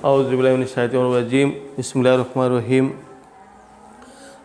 আউযুবিল্লাহি মিনাশ শাইতানির রাজিম। বিসমিল্লাহির রহমানির রহিম।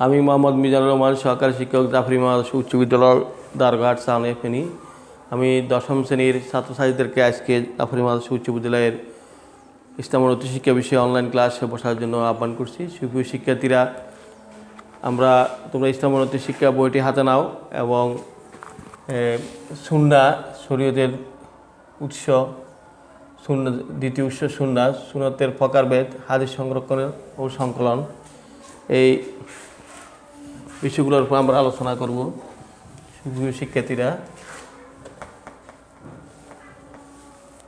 আমি মোহাম্মদ মিজানুর রহমান, সহকারী শিক্ষক, জাফরি মহারাজ উচ্চ বিদ্যালয়, দারঘাট, সামনে ফেনী। আমি দশম শ্রেণীর ছাত্রছাত্রীদেরকে আজকে জাফরি মহারাজ উচ্চ বিদ্যালয়ের ইসলাম ও নৈতিক শিক্ষা বিষয়ে অনলাইন ক্লাসে বসার জন্য আহ্বান করছি। সুপ্রিয় শিক্ষার্থীরা, তোমরা ইসলাম ও নৈতিক শিক্ষা বইটি হাতে নাও এবং সুন্নাহ, শরীয়তের উৎস, সুন্নাহ দ্বিতীয় উৎস সুন্নাহ, সুন্নতের প্রকারভেদ, হাদিস সংরক্ষণ ও সংকলন, এই বিষয়গুলোর উপর আমরা আলোচনা করব। সুপ্রিয় শিক্ষার্থীরা,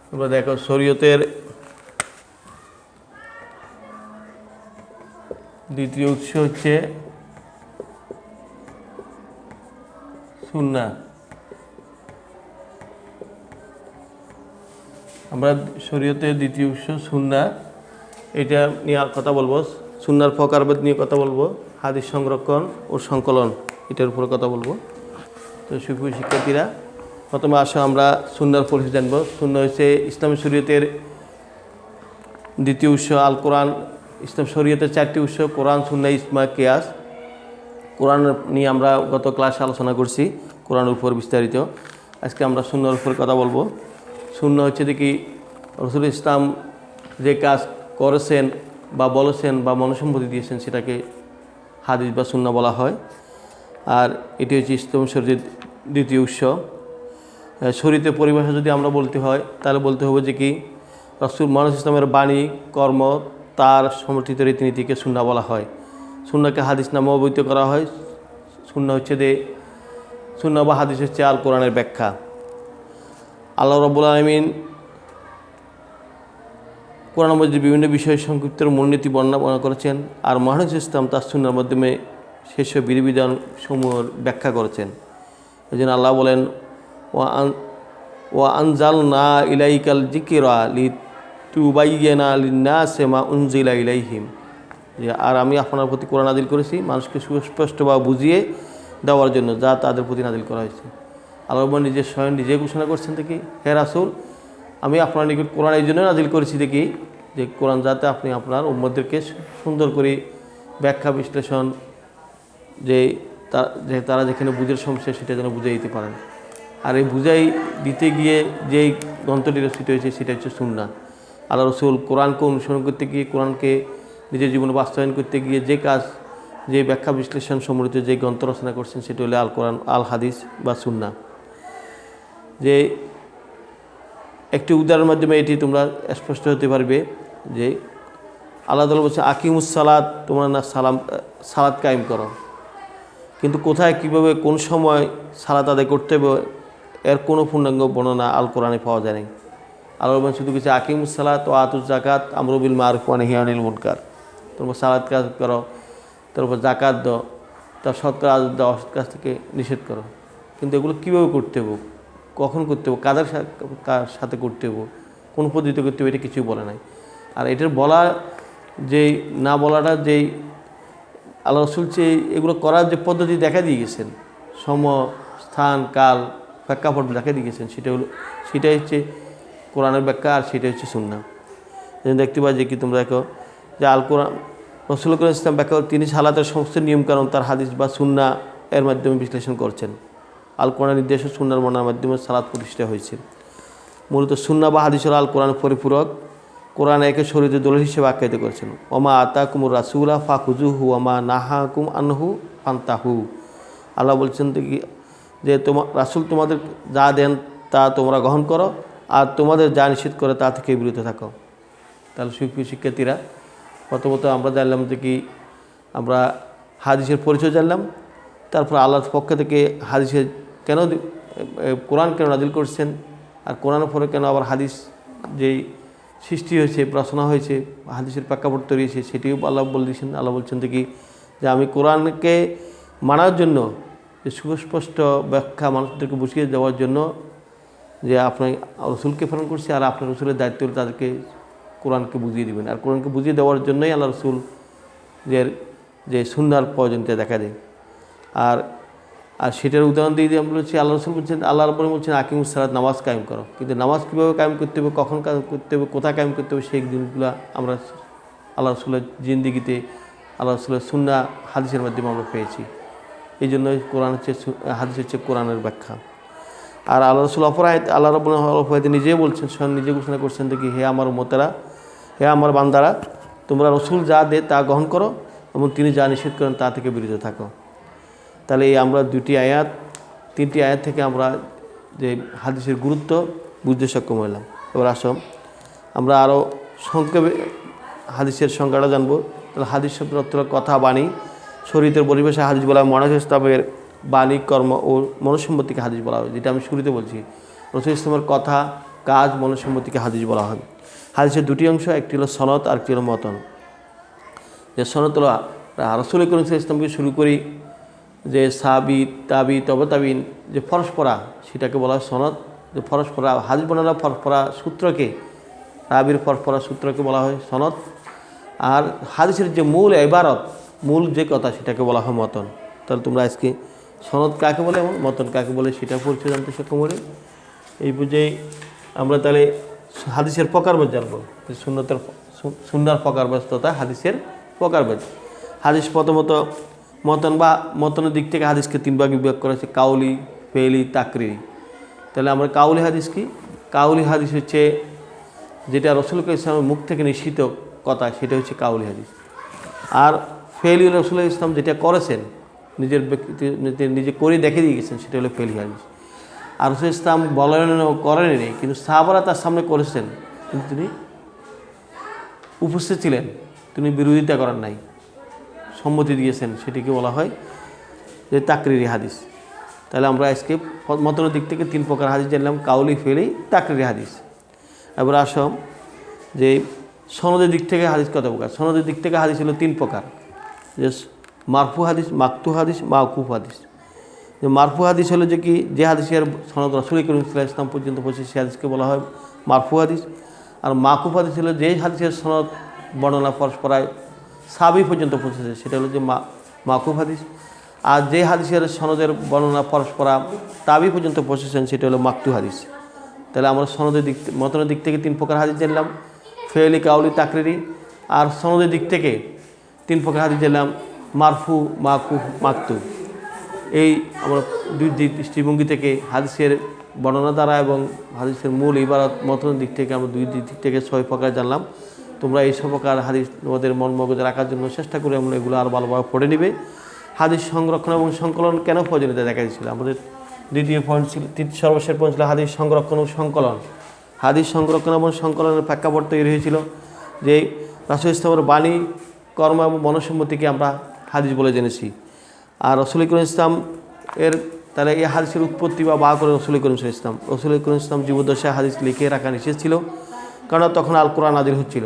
তোমরা দেখো, শরীয়তের দ্বিতীয় উৎস হচ্ছে সুন্নাহ। আমরা শরীয়তের দ্বিতীয় উৎস সুন্নাহ, এটা নিয়ে কথা বলবো। সুন্নাহর প্রকারভেদ নিয়ে কথা বলবো, হাদিস সংরক্ষণ ও সংকলন, এটার উপরে কথা বলবো। তো সুপ্রিয় শিক্ষার্থীরা, প্রথমে আসো আমরা সুন্নাহর পরিচয় জানবো। সুন্নাহ হচ্ছে ইসলামী শরীয়তের দ্বিতীয় উৎস। আল কোরআন, ইসলাম শরীয়তের চারটি উৎস: কোরআন, সুন্নাহ, ইজমা, কিয়াস। কোরআন নিয়ে আমরা গত ক্লাসে আলোচনা করছি, কোরআনের উপর বিস্তারিত। আজকে আমরা সুন্নাহর উপর কথা বলবো। সুন্নাহ হচ্ছে দেখি রাসূল ইসলাম যে কাজ করেছেন বা বলেছেন বা মনুসম্মতি দিয়েছেন, সেটাকে হাদিস বা সুন্নাহ বলা হয়। আর এটি হচ্ছে ইসলাম শরীয়তের দ্বিতীয় উৎস। শরীয়তের পরিভাষা যদি আমরা বলতে হয়, তাহলে বলতে হবে যে কি রাসূল মুহাম্মদ ইসলামের বাণী, কর্ম, তার সমর্থিত রীতিনীতিকে সুন্নাহ বলা হয়। সুন্নাহকে হাদিস নামেও অভিহিত করা হয়। সুন্নাহ হচ্ছে সুন্নাহ বা হাদিস হচ্ছে আল কোরআনের ব্যাখ্যা। আল্লাহ রাব্বুল আলামিন কোরআনের মধ্যে বিভিন্ন বিষয় সংক্ষিপ্ত মূলনীতি বর্ণনা করেছেন, আর মুহাম্মদ ইসলাম তার সুন্নাহর মাধ্যমে সেসব বিধিবিধান সমূহের ব্যাখ্যা করেছেন। এই জন্য আল্লাহ বলেন, ওয়া আনজালনা ইলাইকাল যিকরা লিতুবাইয়িনা লিন-নাসি মা উনজিলা ইলাইহিম। আর আমি আপনার প্রতি কোরআন নাজিল করেছি মানুষকে সুস্পষ্টভাবে বুঝিয়ে দেওয়ার জন্য, যা তাদের প্রতি নাজিল করা হয়েছে। আল্লাহ নিজের স্বয়ং নিজে ঘোষণা করছেন দেখি, হে রাসূল, আমি আপনার নিকট কোরআন এই জন্য নাজিল করেছি দেখি যে কোরআন যাতে আপনি আপনার উম্মতদেরকে সুন্দর করে ব্যাখ্যা বিশ্লেষণ, যে তারা যেখানে বুঝের সমস্যা সেটা যেন বুঝিয়ে দিতে পারেন। আর এই বুঝাই দিতে গিয়ে যেই গ্রন্থটি রচিত হয়েছে সেটা হচ্ছে সুন্নাহ। আল্লাহ রাসূল কোরআনকে অনুসরণ করতে গিয়ে, কোরআনকে নিজের জীবনে বাস্তবায়ন করতে গিয়ে যে ব্যাখ্যা বিশ্লেষণ সম্বলিত যে গ্রন্থ রচনা করছেন, সেটা হলো আল কোরআন, আল হাদিস বা সুন্নাহ। যে একটি উদাহরণের মাধ্যমে এটি তোমরা স্পষ্ট হতে পারবে যে আল্লাহ তাআলা বলছে, আকিমুস সালাত, তোমরা না সালাত কায়েম করো। কিন্তু কোথায়, কিভাবে, কোন সময় সালাত আদায় করতে হবে, এর কোনো পূর্ণাঙ্গ বর্ণনা আল কোরআনে পাওয়া যায় না। আল্লাহ শুধু কিছু আকিমুস সালাত ওয়া আতুজ যাকাত আমরু বিল মারুফ ওয়া নাহি আনিল মুনকার, তোমরা সালাত কাজ করো, তারপর যাকাত দাও, তার সৎ কাজ দাও, অসৎ কাজ থেকে নিষেধ করো। কিন্তু এগুলো কীভাবে করতে হবে, কখন করতে হবে, কাদের সাথে করতে হবে, কোন পদ্ধতিতে করতে হবে, এটা কিছুই বলে নাই। আর এটার বলা যেই না বলাটা, যেই আল্লাহ রাসূল এগুলো করার যে পদ্ধতি দেখা দিয়ে গেছেন, সময়, স্থান, কাল, প্রেক্ষাপট দেখা দিয়ে গেছেন, সেটাই হচ্ছে কোরআনের ব্যাখ্যা, আর সেটাই হচ্ছে সুন্নাহ। দেখতে পাই যে কি তোমরা দেখো যে আল কোরআন, রাসূল করিম ইসলাম ব্যাখ্যা, তিনি সালাতের সমস্ত নিয়মকানুন তার হাদিস বা সুন্নাহ এর মাধ্যমে বিশ্লেষণ করছেন। আল কোরআন নির্দেশ ও সুন্নাহর বর্ণনার মাধ্যমে সালাত প্রতিষ্ঠা হয়েছে। মূলত সুন্নাহ বা হাদিস হল আল কোরআন পরিপূরক। কোরআন একে শরীয়তের দলিল হিসেবে আখ্যায়িত করেছেন। ওমা আতাকুমুর রাসূলা ফাখুযুহু ওমা নাহাকুম আনহু ফান্তাহু। আল্লাহ বলছেন যে রাসূল তোমাদের যা দেন তা তোমরা গ্রহণ করো, আর তোমাদের যা নিষেধ করে তা থেকে বিরত থাকো। তাহলে সুপ্রিয় শিক্ষার্থীরা, প্রথমত আমরা জানলাম যে কি আমরা হাদিসের পরিচয় জানলাম, তারপর আল্লাহর পক্ষ থেকে হাদিসের কোরআন কেন নাজিল করছেন, আর কোরআনের পরে কেন আবার হাদিস যেই সৃষ্টি হয়েছে, রচনা হয়েছে, হাদিসের প্রেক্ষাপট তৈরি হয়েছে, সেটিও আল্লাহ বলে দিয়েছেন। আল্লাহ বলছেন দেখি যে আমি কোরআনকে মানার জন্য, যে সুস্পষ্ট ব্যাখ্যা মানুষদেরকে বুঝিয়ে দেওয়ার জন্য যে আপনার রাসূলকে প্রেরণ করছি, আর আপনার রাসূলের দায়িত্ব হল তাদেরকে কোরআনকে বুঝিয়ে দেবেন। আর কোরআনকে বুঝিয়ে দেওয়ার জন্যই আল্লাহ রাসূল যে সুন্নাহর প্রয়োজনীয়তা দেখা দেয়। আর আর সেটার উদাহরণ দিয়ে আমরা বলছি আল্লাহ রসুল বলছেন, আল্লাহ রাব্বুল বলছেন আকিমুস সালাত, নামাজ কায়েম করো। কিন্তু নামাজ কীভাবে কায়েম করতে হবে, কখন কায়েম করতে হবে, কোথায় কায়েম করতে হবে, সেই জিনিসগুলো আমরা আল্লাহ রসুলের জিন্দিগিতে, আল্লাহ রসুলের সুন্নাহ হাদিসের মাধ্যমে আমরা পেয়েছি। এই জন্য কোরআন হচ্ছে, হাদিস হচ্ছে কোরআনের ব্যাখ্যা। আর আল্লাহ রসুল আল্লাহ রাব্বুল অপরাধে নিজেই বলছেন, স্বয়ং নিজে ঘোষণা করছেন দেখি, হে আমার উম্মতেরা, হে আমার বান্দারা, তোমরা রসুল যা দে তা গ্রহণ করো এবং তিনি যা নিষেধ করেন তা থেকে বিরত থাকো। তাহলে এই আমরা তিনটি আয়াত থেকে আমরা যে হাদিসের গুরুত্ব বুঝতে সক্ষম হলাম। এবার আসো আমরা আরও সংক্ষেপে হাদিসের সংজ্ঞাটা জানবো। তাহলে হাদিস শব্দের অর্থ কথা, বাণী, শরীয়তের পরিভাষায় হাদিস বলা হয় মহানবী ইসলামের বাণী, কর্ম ও মনসম্মতিকে হাদিস বলা হয়। যেটা আমি শুরুতে বলছি, রাসূল ইসলামের কথা, কাজ, মনসম্মতিকে হাদিস বলা হয়। হাদিসের দুটি অংশ, একটি হলো সনদ আর একটি হলো মতন। যে সনদ হলো রাসূল করিম সাল্লাল্লাহু আলাইহি ওয়াসাল্লামকে শুরু করি যে সাহাবী, তাবি, তবে তাবিন, যে পরস্পরা, সেটাকে বলা হয় সনদ। যে পরস্পরা হাদিস বর্ণনা পরস্পরা সূত্রকে, রাবির পরস্পরা সূত্রকে বলা হয় সনদ। আর হাদিসের যে মূল ইবারত, মূল যে কথা, সেটাকে বলা হয় মতন। তাহলে তোমরা আজকে সনদ কাকে বলে এবং মতন কাকে বলে সেটা পরিচয় জানতে সক্ষম হলে এই বুঝেই আমরা তাহলে হাদিসের প্রকারভেদ জানবো। সুন্নাহর প্রকারভেদ তথা হাদিসের প্রকারভেদ। হাদিস প্রথমত মতন বা মতনের দিক থেকে হাদিসকে তিন ভাগে বিভাগ করা হয়েছে, কাউলি, ফেলি, তাকরিরি। তাহলে আমরা কাউলি হাদিস কি? কাউলি হাদিস হচ্ছে যেটা রাসূল ইসলামের মুখ থেকে নিশ্চিত কথা, সেটা হচ্ছে কাউলি হাদিস। আর ফেলি রাসূল ইসলাম যেটা করেছেন, নিজের নিজে করে দেখে দিয়ে গেছেন, সেটা হলো ফেলি হাদিস। আর রাসূল ইসলাম বলেন করেনি, কিন্তু সাহাবারা তার সামনে করেছেন, কিন্তু তিনি উপস্থিত ছিলেন, তিনি বিরোধিতা করেন নাই, সম্মতি দিয়েছেন, সেটিকে বলা হয় যে তাকরিরি হাদিস। তাহলে আমরা আজকে মতনের দিক থেকে তিন প্রকার হাদিস জানলাম, কাউলি, ফেলি, তাকরিরি হাদিস। এবার আসম যে সনদের দিক থেকে হাদিস কত প্রকার। সনদের দিক থেকে হাদিস হলো তিন প্রকার, যে মারফু হাদিস, মাকতু হাদিস, মাওকুফ হাদিস। যে মারফু হাদিস হলো যে কি, যে হাদিসের সনদ রাসূল করিম সাল্লাল্লাহু আলাইহি ওয়াসাল্লাম পর্যন্ত পৌঁছে, সে হাদিসকে বলা হয় মারফু হাদিস। আর মাকুফ হাদিস হলো যে হাদিসের সনদ বর্ণনা পরস্পরায় সাহাবী পর্যন্ত পৌঁছেছে, সেটা হলো যে মাকুফ হাদিস। আর যে হাদিসের সনদের বর্ণনা পরস্পরা তাবি পর্যন্ত পৌঁছেছেন, সেটা হলো মাকতু হাদিস। তাহলে আমরা সনদের দিক মতনের দিক থেকে তিন প্রকার হাদিস জানলাম, ফেলি, কাউলি, তাকরিরি। আর সনদের দিক থেকে তিন প্রকার হাদিস জানলাম, মারফু, মাকুফ, মাকতু। এই আমরা দুই দৃষ্টিভঙ্গি থেকে হাদিসের বর্ণনা দ্বারা এবং হাদিসের মূল ইবারত মতনের দিক থেকে আমরা দুই দিক থেকে 6 প্রকার জানলাম। তোমরা এই সব প্রকার হাদিস তোমাদের মন মগজে রাখার জন্য চেষ্টা করে আমরা এগুলো আরও ভালোভাবে পড়ে নিবে। হাদিস সংরক্ষণ এবং সংকলন কেন প্রয়োজনীয়তা দেখা দিয়েছিল, আমাদের দ্বিতীয় পয়েন্ট ছিল, সর্বশেষ পয়েন্ট ছিল হাদিস সংরক্ষণ ও সংকলন। হাদিস সংরক্ষণ এবং সংকলনের প্রেক্ষাপট তৈরি হয়েছিল যে রাসূল ইসলামের বাণী, কর্ম এবং মনসম্মতিকে আমরা হাদিস বলে জেনেছি। আর রাসূল করিম ইসলাম এর তাহলে এই হাদিসের উৎপত্তি বা করে রাসূল করিম ইসলাম। রাসূল করিম ইসলাম জীবদ্দশায় হাদিস লিখে রাখা নিষেধ ছিল, কারণ তখন আল কোরআন নাজিল হচ্ছিল।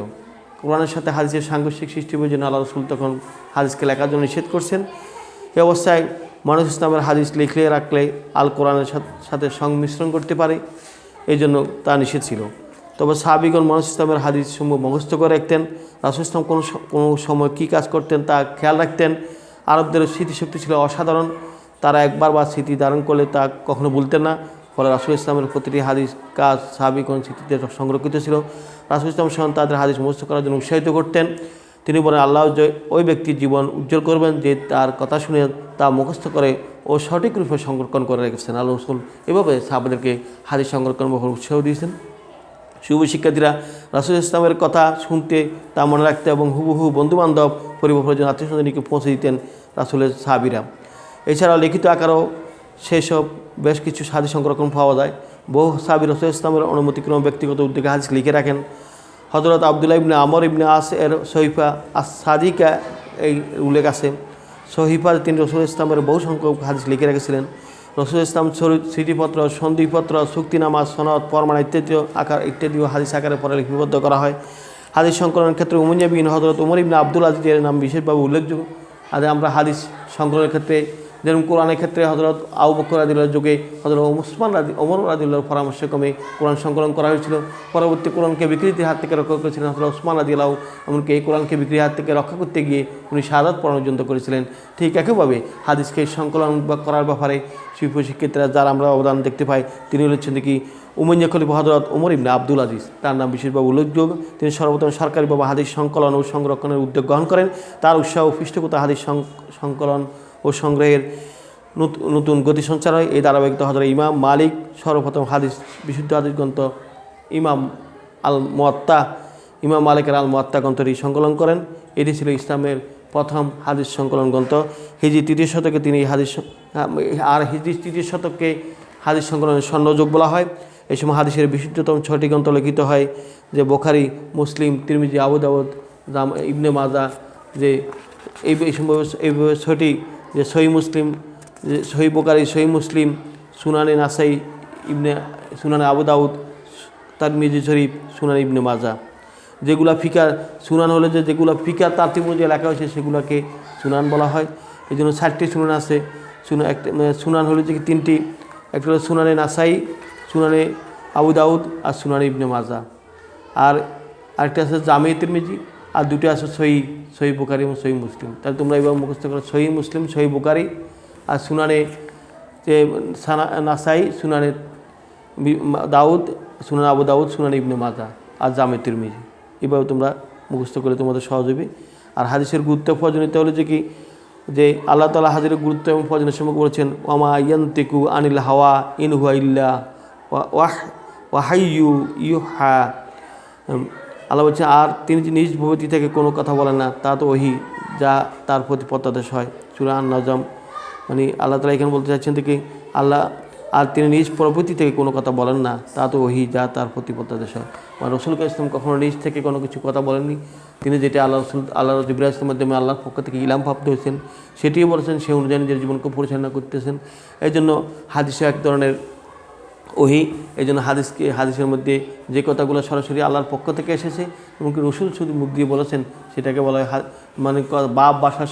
কোরআনের সাথে হাদিসের সাংঘর্ষিক সৃষ্টি হওয়ার জন্য আল্লাহ রাসূল তখন হাদিসকে লেখার জন্য নিষেধ করছেন। এই অবস্থায় মানুষ ইসলামের হাদিস লিখলে রাখলে আল কোরআনের সাথে সংমিশ্রণ করতে পারে, এই জন্য তা নিষেধ ছিল। তবে সাহাবীগণ মানুষ ইসলামের হাদিস সমূহ মুখস্থ করে রাখতেন। রাসূল ইসলাম কোনো সময় কী কাজ করতেন তা খেয়াল রাখতেন। আরবদের স্মৃতিশক্তি ছিল অসাধারণ, তারা একবার বা স্মৃতি ধারণ করলে তা কখনো ভুলতেন না। ফলে রাসূল ইসলামের প্রতিটি হাদিস কাজ সাহাবীগণ স্মৃতিতে সংরক্ষিত ছিল। রাসূল ইসলাম স্বয়ং তাদের হাদিস মুখস্থ করার জন্য উৎসাহিত করতেন। তিনি বলেন, আল্লাহ যে ওই ব্যক্তির জীবন উজ্জ্বল করবেন যে তার কথা শুনে তা মুখস্থ করে ও সঠিক রূপে সংরক্ষণ করে রেখেছেন। আল্লাহ রাসূল এভাবে সাহাবাদেরকে হাদিস সংরক্ষণ বহু উৎসাহ দিয়েছেন। শুভ শিক্ষার্থীরা রাসূল ইসলামের কথা শুনতে, তা মনে রাখতে এবং হুবহু বন্ধুবান্ধব, পরিবার-পরিজন, আত্মীয়স্বজনকে পৌঁছে দিতেন রাসূলের সাহাবীরা। এছাড়াও লিখিত আকারেও সেসব বেশ কিছু হাদিস সংরক্ষণ পাওয়া যায়। বহু সাহাবী রাসূল ইসলামের অনুমতিক্রমে ব্যক্তিগত উদ্যোগে হাদিস লিখে রাখেন। হযরত আব্দুল্লাহ ইবনে আমর ইবনে আস এর সহিফা আস-সাদিকা এই উল্লেখ আছে। সহিফা তিনি রাসূল ইসলামের বহু সংখ্যক হাদিস লিখে রেখেছিলেন। রাসূল ইসলাম স্মৃতিপত্র, সন্ধিপত্র, চুক্তিনামা, সনদ, ফরমান ইত্যাদিও হাদিস আকারে পরে লিপিবদ্ধ করা হয়। হাদিস সংকলনের ক্ষেত্রে উমর ইবনে হযরত উমর ইবনে আব্দুল আজিজের নাম বিশেষভাবে উল্লেখযোগ্য। আমরা হাদিস সংকলনের ক্ষেত্রে যেরকম কোরআনের ক্ষেত্রে হজরত আবু বকর রাদিয়াল্লাহু যুগে হজরত ওমর রাদিয়াল্লাহুর পরামর্শক্রমে কোরআন সংকলন করা হয়েছিল। পরবর্তী কোরআনকে বিকৃতির হাত থেকে রক্ষা করেছিলেন হজরত ওসমান রাদিয়াল্লাহু, এমনকি এই কোরআনকে বিক্রির হাত থেকে রক্ষা করতে গিয়ে উনি শাহাদাত পর্যন্ত করেছিলেন। ঠিক একইভাবে হাদিসকে সংকলন করার ব্যাপারে শিক্ষার্থীরা যার আমরা অবদান দেখতে পাই, তিনি হচ্ছেন দেখি উমাইয়া খলিফা হযরত ওমর ইবনে আব্দুল আজিজ, তার নাম বিশেষভাবে উল্লেখযোগ্য। তিনি সর্বপ্রথম সরকারিভাবে হাদিস সংকলন ও সংরক্ষণের উদ্যোগ গ্রহণ করেন। তার উৎসাহ ও পৃষ্ঠপোষকতা হাদিস সংকলন ও সংগ্রহের নতুন গতি সঞ্চার হয়। এই ধারাবাহিকতা হযরত ইমাম মালিক সর্বপ্রথম বিশুদ্ধ হাদিস গ্রন্থ ইমাম মালিকের আল মুয়াত্তা গ্রন্থটি সংকলন করেন। এটি ছিল ইসলামের প্রথম হাদিস সংকলন গ্রন্থ। হিজরি ৩য় শতকে তিনি হিজরি ৩য় শতককে হাদিস সংকলনের স্বর্ণযুগ বলা হয়। এই সময় হাদিসের বিশুদ্ধতম 6টি গ্রন্থ লিখিত হয়, যে বুখারী, মুসলিম, তিরমিজি, আবু দাউদ, ইবনে মাজাহ। যে এই 6টি, যে সহিহ মুসলিম, যে সহিহ বুখারী, সহিহ মুসলিম, সুনানে নাসাই, সুনানে আবু দাউদ, তিরমিজি শরীফ, সুনানে ইবনে মাজাহ। যেগুলা ফিকার সুনান হলে যেগুলো ফিকার তারতিব অনুযায়ী লেখা হয়েছে সেগুলোকে সুনান বলা হয়। এই জন্য 4টি সুনান আছে। সুনান হলো যে 3টি, একটা হলো সুনানে নাসাই, সুনানে আবু দাউদ আর সুনানে ইবনে মাজাহ। আর আরেকটা আছে জামে তিরমিজি, আর 2টি আছে সহিহ বুখারী এবং সহিহ মুসলিম। তাহলে তোমরা এবার মুখস্থ করো সহিহ মুসলিম, সহিহ বুখারী, আর সুনানে যে নাসাই, সুনানে দাউদ, সুনানে আবু দাউদ, সুনানে ইবনে মাজাহ আর জামে তিরমিজি। এভাবে তোমরা মুখস্থ করে তোমাদের সহজ হবে। আর হাদিসের গুরুত্ব প্রয়োজনীয়তা হলো যে আল্লাহ তাআলা হাদিসের গুরুত্ব এবং প্রয়োজনীয় সম্পর্কে বলেছেন, ওয়ামা ইয়ান্তিকু আনিল হাওয়া ইন হুয়া ইল্লা ওয়াহাইয়ু ইউহা। আল্লাহ বলছেন, আর তিনি যে নিজ ভূমিতি থেকে কোনো কথা বলেন না, তা তো ওহী, যা তার প্রতি প্রত্যাদেশ হয়। সূরা আন-নাজম। মানে আল্লাহ তাআলা এখানে বলতে চাচ্ছেন যে আল্লাহ আর তিনি নিজ প্রবৃত্তি থেকে কোনো কথা বলেন না, তা তো ওহী, যা তার প্রতি প্রত্যাদেশ হয়। মানে রাসূল ইসলাম কখনো নিজ থেকে কোনো কিছু কথা বলেননি। তিনি যেটা আল্লাহ জিবরাইল ইসলামের মাধ্যমে আল্লাহর পক্ষ থেকে ইলহাম প্রাপ্ত হয়েছেন সেটিও বলেছেন, সে অনুযায়ী নিজের জীবনকে পরিচালনা করতেছেন। এই জন্য হাদিসে এক ধরনের ওহী। এই জন্য হাদিসের মধ্যে যে কথাগুলো সরাসরি আল্লাহর পক্ষ থেকে এসেছে এবং রাসূল শুধু মুখ দিয়ে বলেছেন, সেটাকে বলা হয় মানে বাসা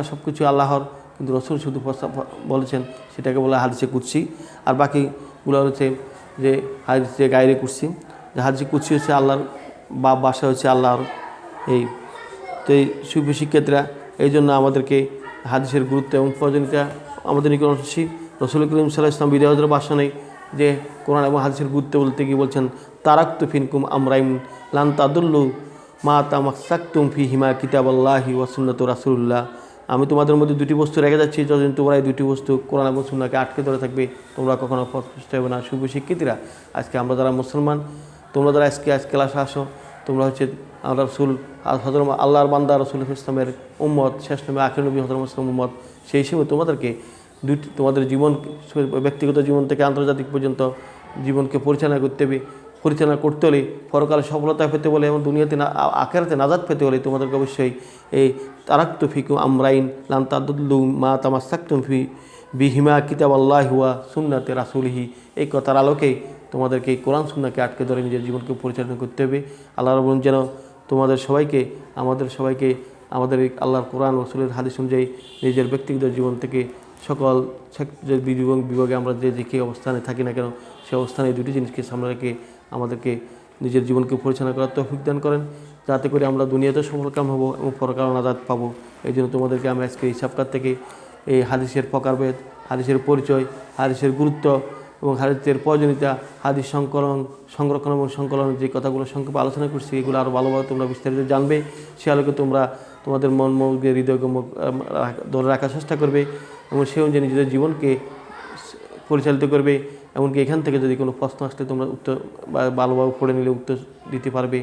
সব কিছু আল্লাহর, কিন্তু রাসূল শুধু বলেছেন, সেটাকে বলা হয় হাদিসে কুদসি। আর বাকিগুলো হচ্ছে যে হাদিসে গায়রে কুদসি। যে হাদিসে কুদসি হচ্ছে আল্লাহর, বাসা হচ্ছে আল্লাহর। তো এই শিক্ষার্থীরা, এই জন্য আমাদেরকে হাদিসের গুরুত্ব এবং প্রয়োজনীয়তা আমাদের নিকট আসছি। রাসূল করিম সাল্লাল্লাহু আলাইহি ওয়াসাল্লাম বিদায় হজরত ভাষণে যে কোরআন এবং হাদিসের গুরুত্ব বলতে গিয়ে বলছেন, তারাকতু ফিনকুম আমরাইন লান তাদুল্লু মা তামাসসাকতুম ফিহিমা কিতাবাল্লাহি ওয়া সুন্নাতু রাসূলুল্লাহ। আমি তোমাদের মধ্যে 2টি বস্তু রেখে যাচ্ছি, যতদিন তোমরা এই 2টি বস্তু কোরআন এবং সুন্নাহকে আটকে ধরে থাকবে, তোমরা কখনো পথভ্রষ্ট হবে না। শিক্ষার্থীরা, আজকে আমরা যারা মুসলমান, তোমরা যারা আজকে ক্লাসে আসো, তোমরা হচ্ছে আমরা রাসূল হযরত আল্লাহর বান্দা রাসূল ইসলামের উম্মত, শেষ নবী আখির নবী হযরত মুহাম্মদ উম্মত। সেই হিসেবে তোমাদেরকে তোমাদের জীবন, ব্যক্তিগত জীবন থেকে আন্তর্জাতিক পর্যন্ত জীবনকে পরিচালনা করতে হলে, পরকালে সফলতা পেতে বলে এবং দুনিয়াতে আখিরাতে নাজাত পেতে হলে তোমাদেরকে অবশ্যই এই তারাকতু ফিকুম আমরাইন লান তাদুল্লু মা তামাসসাকতুম বিহিমা কিতাবাল্লাহি ওয়া সুন্নাতি রাসূলিহি। এই কথার আলোকে তোমাদেরকে এই কোরআন সুন্নাহকে আটকে ধরে নিজের জীবনকে পরিচালনা করতে হবে। আল্লাহ রাব্বুল যেন আমাদের সবাইকে আমাদের এই আল্লাহর কোরআন রাসূলের হাদিস অনুযায়ী নিজের ব্যক্তিগত জীবন থেকে সকল বিভাগে আমরা যে অবস্থানে থাকি না কেন, সে অবস্থানে এই 2টি জিনিসকে সামনে রেখে আমাদেরকে নিজের জীবনকে পরিচালনা করার তৌফিক দান করেন, যাতে করে আমরা দুনিয়াতে সফলকাম হব এবং পরকালে নাজাত পাবো। এই জন্য তোমাদেরকে আমি আজকে এই সপ্তাহ থেকে এই হাদিসের প্রকারভেদ, হাদিসের পরিচয়, হাদিসের গুরুত্ব এবং হাদিসের প্রয়োজনীয়তা, হাদিস সংরক্ষণ এবং সংকলনের যে কথাগুলো সংক্ষেপে আলোচনা করছি, এগুলো আরও ভালোভাবে তোমরা বিস্তারিত জানবে। সে আলোকে তোমরা তোমাদের মন মগজের হৃদয়কে ধরে রাখার চেষ্টা করবে এবং সে অনুযায়ী নিজেদের জীবনকে পরিচালিত করবে। এমনকি এখান থেকে যদি কোনো প্রশ্ন আসলে তোমরা উত্তর ভালোভাবে পড়ে নিলে উত্তর দিতে পারবে,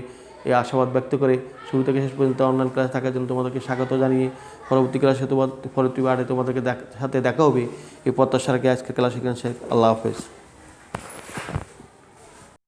এই আশাবাদ ব্যক্ত করে শুরু থেকে শেষ পর্যন্ত অনলাইন ক্লাস থাকার জন্য তোমাদেরকে স্বাগত জানিয়ে পরবর্তী ক্লাসে পরবর্তী বারে তোমাদেরকে সাথে দেখা হবে এই প্রত্যাশা রেখে আজকের ক্লাস এখানে শেষ। আল্লাহ হাফেজ।